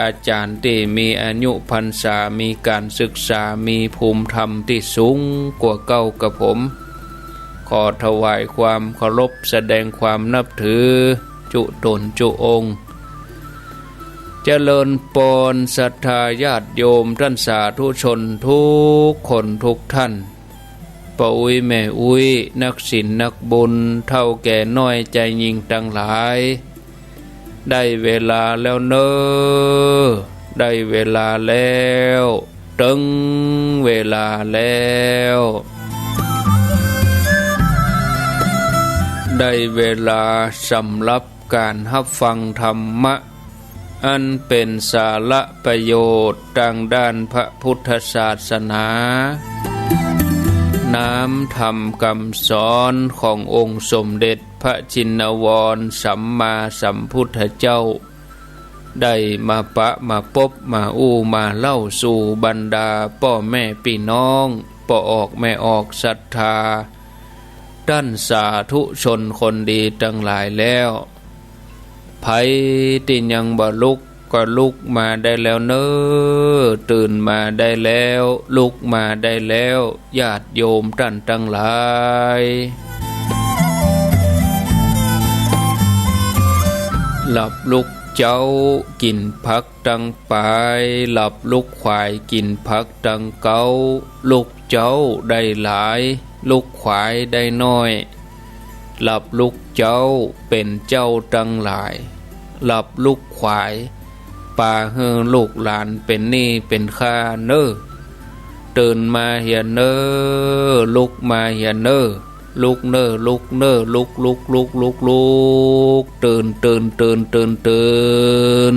อาจารย์ที่มีอายุพรรษามีการศึกษามีภูมิธรรมที่สูงกว่าเก่ากับผมขอถวายความเคารพแสดงความนับถือจุตนจุองค์เจริญปนศรัทธาญาติโยมท่านสาธุชนทุกคนทุกท่านป้าอุ้ยแม่อุ้ยนักศีลนักบุญเท่าแก่น้อยใจยิ่งตั้งหลายได้เวลาแล้วเนอได้เวลาแล้วถึงเวลาแล้วได้เวลาสำหรับการรับฟังธรรมะอันเป็นสาระประโยชน์ทางด้านพระพุทธศาสนาน้ำธรรมคำสอนขององค์สมเด็จพระชินวรสัมมาสัมพุทธเจ้าได้มาปะมาพบมาอู้มาเล่าสู่บรรดาพ่อแม่พี่น้องพ่อออกแม่ออกศรัทธาท่านสาธุชนคนดีทั้งหลายแล้วไผที่ยังบ่ลุกก็ลุกมาได้แล้วเนอตื่นมาได้แล้วลุกมาได้แล้วญาติโยมท่านทั้งหลายหลับลุกเจ้ากินผักตังไปหลับลุกควายกินผักตังเกาลุกเจ้าได้หลายลุกควายได้น้อยหลับลุกเจ้าเป็นเจ้าตังหลายหลับลุกควายป่าเฮือลูกหลานเป็นนี่เป็นข้าเนอตื่นมาเฮียเนอลุกมาเฮียเนอลุกเนอลุกเนอลุกลุกลุกลุกลุกตื่นตื่นตื่นตื่นตื่น